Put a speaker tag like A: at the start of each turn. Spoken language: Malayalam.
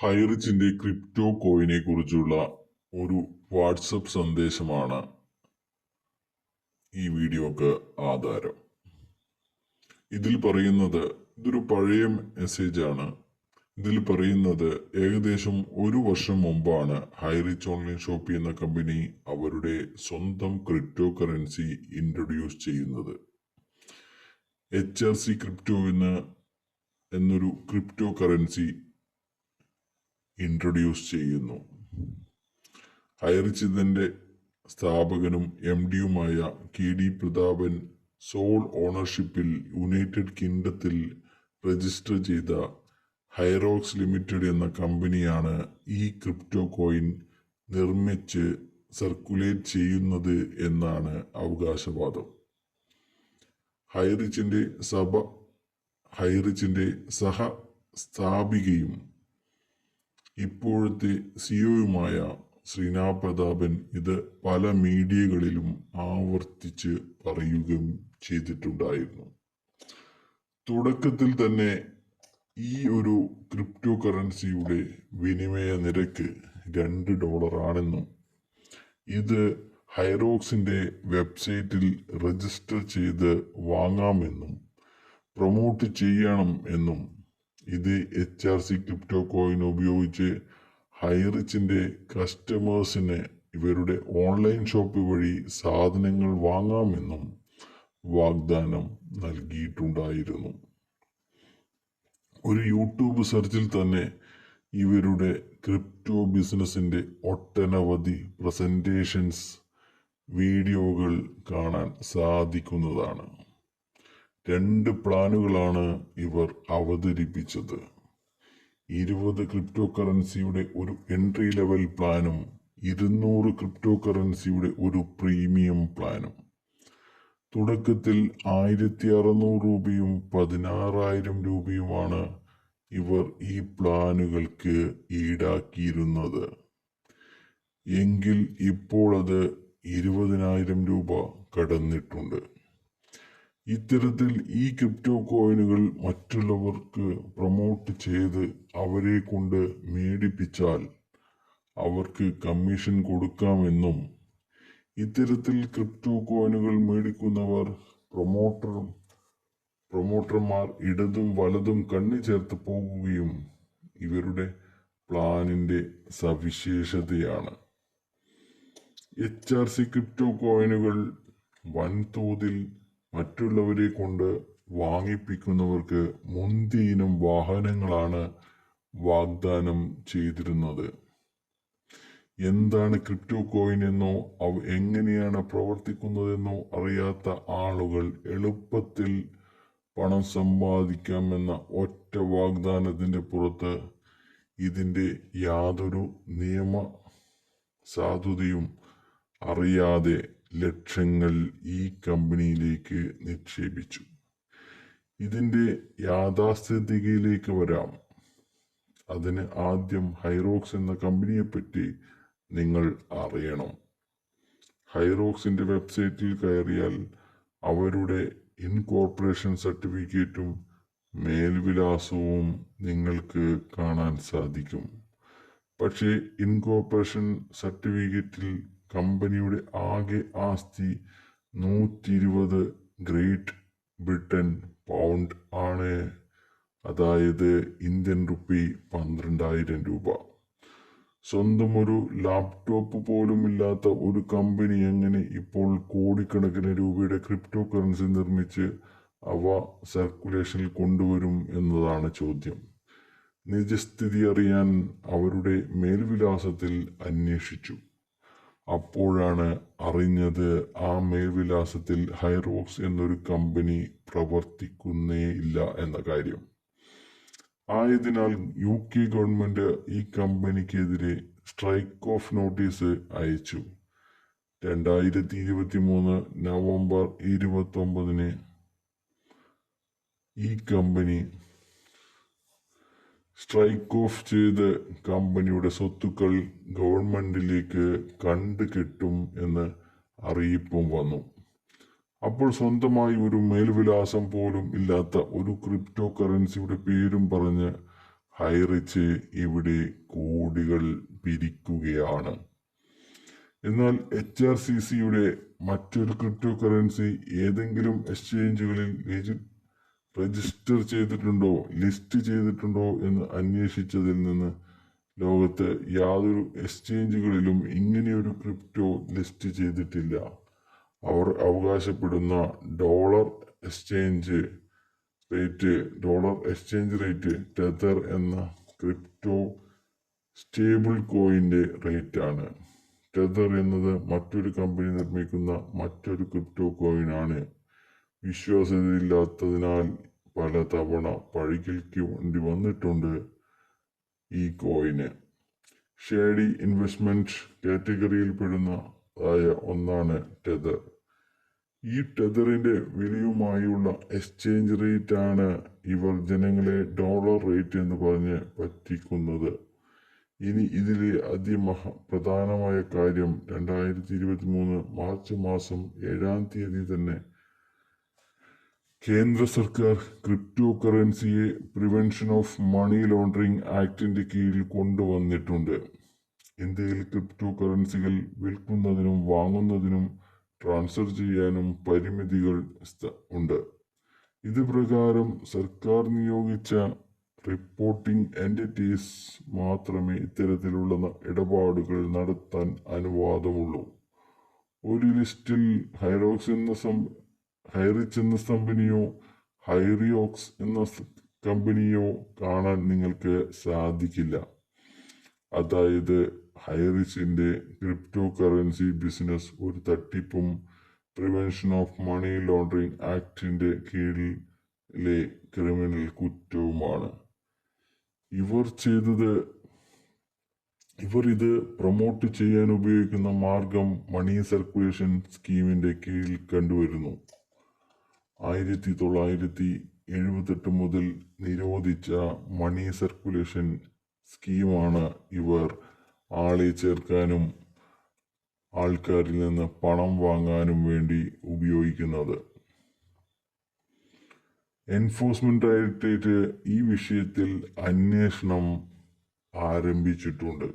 A: ഹൈറിച്ചിന്റെ ക്രിപ്റ്റോ കോയിനെ കുറിച്ചുള്ള ഒരു വാട്സപ്പ് സന്ദേശമാണ് ഈ വീഡിയോക്ക് ആധാരം. ഇതിൽ പറയുന്നത് ഇതൊരു പഴയ മെസ്സേജ് ആണ്. ഇതിൽ പറയുന്നത് ഏകദേശം ഒരു വർഷം മുമ്പാണ് ഹൈറിച്ച് ഓൺലൈൻ ഷോപ്പി എന്ന കമ്പനി അവരുടെ സ്വന്തം ക്രിപ്റ്റോ കറൻസി ഇൻട്രൊഡ്യൂസ് ചെയ്യുന്നത്. HRC ക്രിപ്റ്റോ എന്നൊരു ക്രിപ്റ്റോ കറൻസി ഇൻട്രൊഡ്യൂസ് ചെയ്യുന്നു. ഹൈറിച്ച് ഇതിന്റെ സ്ഥാപകനും MD-യുമായ KD പ്രതാപൻ സോൾ ഓണർഷിപ്പിൽ യുണൈറ്റഡ് കിങ്ഡത്തിൽ രജിസ്റ്റർ ചെയ്ത ഹൈറോക്സ് ലിമിറ്റഡ് എന്ന കമ്പനിയാണ് ഈ ക്രിപ്റ്റോ കോയിൻ നിർമ്മിച്ച് സർക്കുലേറ്റ് ചെയ്യുന്നത് എന്നാണ് അവകാശവാദം. ഹൈറിച്ചിന്റെ സഹ സ്ഥാപികയും ഇപ്പോഴത്തെ സിഇഒയുമായ ശ്രീനാഥ് പ്രതാപൻ ഇത് പല മീഡിയകളിലും ആവർത്തിച്ച് പറയുകയും ചെയ്തിട്ടുണ്ടായിരുന്നു. തുടക്കത്തിൽ തന്നെ ഈ ഒരു ക്രിപ്റ്റോ കറൻസിയുടെ വിനിമയ നിരക്ക് $2 ആണെന്നും ഇത് ഹൈറോക്സിന്റെ വെബ്സൈറ്റിൽ രജിസ്റ്റർ ചെയ്ത് വാങ്ങാമെന്നും പ്രൊമോട്ട് ചെയ്യണം എന്നും ഇത് HRC ക്രിപ്റ്റോ കോയിൻ ഉപയോഗിച്ച് ഹൈറിച്ചിന്റെ കസ്റ്റമേഴ്സിന് ഇവരുടെ ഓൺലൈൻ ഷോപ്പ് വഴി സാധനങ്ങൾ വാങ്ങാമെന്നും വാഗ്ദാനം നൽകിയിട്ടുണ്ടായിരുന്നു. ഒരു യൂട്യൂബ് സെർച്ചിൽ തന്നെ ഇവരുടെ ക്രിപ്റ്റോ ബിസിനസിന്റെ ഒട്ടനവധി പ്രസന്റേഷൻസ് വീഡിയോകൾ കാണാൻ സാധിക്കുന്നതാണ്. 2 പ്ലാനുകളാണ് ഇവർ അവതരിപ്പിച്ചത്. 20 ക്രിപ്റ്റോ കറൻസിയുടെ ഒരു എൻട്രി ലെവൽ പ്ലാനും 200 ക്രിപ്റ്റോ കറൻസിയുടെ ഒരു പ്രീമിയം പ്ലാനും. തുടക്കത്തിൽ 1600 രൂപയും 16,000 രൂപയുമാണ് ഇവർ ഈ പ്ലാനുകൾക്ക് ഈടാക്കിയിരുന്നത്. എങ്കിൽ ഇപ്പോൾ അത് 20,000 രൂപ കടന്നിട്ടുണ്ട്. ഇത്തരത്തിൽ ഈ ക്രിപ്റ്റോ കോയിനുകൾ മറ്റുള്ളവർക്ക് പ്രൊമോട്ട് ചെയ്ത് അവരെ കൊണ്ട് മേടിപ്പിച്ചാൽ അവർക്ക് കമ്മീഷൻ കൊടുക്കാമെന്നും ഇത്തരത്തിൽ ക്രിപ്റ്റോ കോയിനുകൾ മേടിക്കുന്നവർ പ്രൊമോട്ടർമാർ ഇടതും വലതും കണ്ണി ചേർത്ത് പോകുകയും ഇവരുടെ പ്ലാനിന്റെ സവിശേഷതയാണ്. HRC ക്രിപ്റ്റോ കോയിനുകൾ വൻതോതിൽ മറ്റുള്ളവരെ കൊണ്ട് വാങ്ങിപ്പിക്കുന്നവർക്ക് മുന്തിയ ഇനം വാഹനങ്ങളാണ് വാഗ്ദാനം ചെയ്തിരുന്നത്. എന്താണ് ക്രിപ്റ്റോ കോയിൻ എന്നോ അവ എങ്ങനെയാണ് പ്രവർത്തിക്കുന്നതെന്നോ അറിയാത്ത ആളുകൾ എളുപ്പത്തിൽ പണം സമ്പാദിക്കാമെന്ന ഒറ്റ വാഗ്ദാനത്തിന്റെ പുറത്ത് ഇതിന്റെ യാതൊരു നിയമ സാധുതയും അറിയാതെ ലക്ഷങ്ങൾ ഈ കമ്പനിയിലേക്ക് നിക്ഷേപിച്ചു. ഇതിന്റെ യാഥാസ്ഥിതികയിലേക്ക് വരാം. അതിന് ആദ്യം ഹൈറോക്സ് എന്ന കമ്പനിയെ പറ്റി നിങ്ങൾ അറിയണം. ഹൈറോക്സിന്റെ വെബ്സൈറ്റിൽ കയറിയാൽ അവരുടെ ഇൻകോർപ്പറേഷൻ സർട്ടിഫിക്കറ്റും മേൽവിലാസവും നിങ്ങൾക്ക് കാണാൻ സാധിക്കും. പക്ഷേ ഇൻകോർപ്പറേഷൻ സർട്ടിഫിക്കറ്റിൽ കമ്പനിയുടെ ആകെ ആസ്തി 120 ഗ്രേറ്റ് ബ്രിട്ടൻ പൗണ്ട് ആണ്. അതായത് ഇന്ത്യൻ റുപ്പി 12,000 രൂപ. സ്വന്തം ഒരു ലാപ്ടോപ്പ് പോലും ഇല്ലാത്ത ഒരു കമ്പനി എങ്ങനെ ഇപ്പോൾ കോടിക്കണക്കിന് രൂപയുടെ ക്രിപ്റ്റോ കറൻസി നിർമ്മിച്ച് അവ സർക്കുലേഷനിൽ കൊണ്ടുവരും എന്നതാണ് ചോദ്യം. നിജസ്ഥിതി അറിയാൻ അവരുടെ മേൽവിലാസത്തിൽ അന്വേഷിച്ചു. അപ്പോഴാണ് അറിഞ്ഞത് ആ മേൽവിലാസത്തിൽ ഹൈറോക്സ് എന്നൊരു കമ്പനി പ്രവർത്തിക്കുന്നേ ഇല്ല എന്ന കാര്യം. ആയതിനാൽ UK ഗവൺമെന്റ് ഈ കമ്പനിക്കെതിരെ സ്ട്രൈക്ക് ഓഫ് നോട്ടീസ് അയച്ചു. 2023 നവംബർ 29 ഈ കമ്പനി സ്ട്രൈക്ക് ഓഫ് ചെയ്ത് കമ്പനിയുടെ സ്വത്തുക്കൾ ഗവൺമെന്റിലേക്ക് കണ്ടുകെട്ടും എന്ന് അറിയിപ്പും വന്നു. അപ്പോൾ സ്വന്തമായി ഒരു മേൽവിലാസം പോലും ഇല്ലാത്ത ഒരു ക്രിപ്റ്റോ കറൻസിയുടെ പേരും പറഞ്ഞ് ഹൈറിച്ച് ഇവിടെ കോടികൾ പിരിക്കുകയാണ്. എന്നാൽ HRCCയുടെ മറ്റൊരു ക്രിപ്റ്റോ കറൻസി ഏതെങ്കിലും എക്സ്ചേഞ്ചുകളിൽ രജിസ്റ്റർ ചെയ്തിട്ടുണ്ടോ, ലിസ്റ്റ് ചെയ്തിട്ടുണ്ടോ എന്ന് അന്വേഷിച്ചതിൽ നിന്ന് ലോകത്ത് യാതൊരു എക്സ്ചേഞ്ചുകളിലും ഇങ്ങനെയൊരു ക്രിപ്റ്റോ ലിസ്റ്റ് ചെയ്തിട്ടില്ല. അവർ അവകാശപ്പെടുന്ന ഡോളർ എക്സ്ചേഞ്ച് റേറ്റ് ടെതർ എന്ന ക്രിപ്റ്റോ സ്റ്റേബിൾ കോയിന്റെ റേറ്റ് ആണ്. ടെതർ എന്നത് മറ്റൊരു കമ്പനി നിർമ്മിക്കുന്ന മറ്റൊരു ക്രിപ്റ്റോ കോയിനാണ്. വിശ്വാസ്യതയില്ലാത്തതിനാൽ പലതവണ പഴിക്കേണ്ടി വന്നിട്ടുണ്ട് ഈ കോയിന്. ഷേഡി ഇൻവെസ്റ്റ്മെന്റ് കാറ്റഗറിയിൽപ്പെടുന്നതായ ഒന്നാണ് ടെതർ. ഈ ടെതറിന്റെ വിലയുമായുള്ള എക്സ്ചേഞ്ച് റേറ്റ് ആണ് ഇവർ ജനങ്ങളെ ഡോളർ റേറ്റ് എന്ന് പറഞ്ഞ് പറ്റിക്കുന്നത്. ഇനി ഇതിലെ പ്രധാനമായ കാര്യം 2023 മാർച്ച് മാസം 7-ാം തീയതി തന്നെ കേന്ദ്ര സർക്കാർ ക്രിപ്റ്റോ കറൻസിയെ പ്രിവെൻഷൻ ഓഫ് മണി ലോണ്ടറിംഗ് ആക്ടിന്റെ കീഴിൽ കൊണ്ടുവന്നിട്ടുണ്ട്. ഇന്ത്യയിൽ ക്രിപ്റ്റോ കറൻസികൾ വിൽക്കുന്നതിനും വാങ്ങുന്നതിനും ട്രാൻസ്ഫർ ചെയ്യാനും പരിമിതികൾ ഉണ്ട്. ഇത് പ്രകാരം സർക്കാർ നിയോഗിച്ച റിപ്പോർട്ടിംഗ് എൻറ്റിറ്റീസ് മാത്രമേ ഇത്തരത്തിലുള്ള ഇടപാടുകൾ നടത്താൻ അനുവാദമുള്ളൂ. ഒരു ലിസ്റ്റിൽ ഹൈറിച്ച് എന്ന കമ്പനിയോ ഹൈറിയോക്സ് എന്ന കമ്പനിയോ കാണാൻ നിങ്ങൾക്ക് സാധിക്കില്ല. അതായത് ഹൈറിച്ചിന്റെ ക്രിപ്റ്റോ കറൻസി ബിസിനസ് ഒരു തട്ടിപ്പും പ്രിവെൻഷൻ ഓഫ് മണി ലോണ്ടറിംഗ് ആക്ടിന്റെ കീഴിലെ ക്രിമിനൽ കുറ്റവുമാണ്. ഇവർ ഇത് പ്രൊമോട്ട് ചെയ്യാൻ ഉപയോഗിക്കുന്ന മാർഗം മണി സർക്കുലേഷൻ സ്കീമിന്റെ കീഴിൽ കണ്ടുവരുന്നു. 1978 മുതൽ നിരോധിച്ച മണി സർക്കുലേഷൻ സ്കീമാണ് ഇവർ ആളെ ചേർക്കാനും ആൾക്കാരിൽ നിന്ന് പണം വാങ്ങാനും വേണ്ടി ഉപയോഗിക്കുന്നത്. എൻഫോഴ്സ്മെന്റ് ഡയറക്ടറേറ്റ് ഈ വിഷയത്തിൽ അന്വേഷണം ആരംഭിച്ചിട്ടുണ്ട്.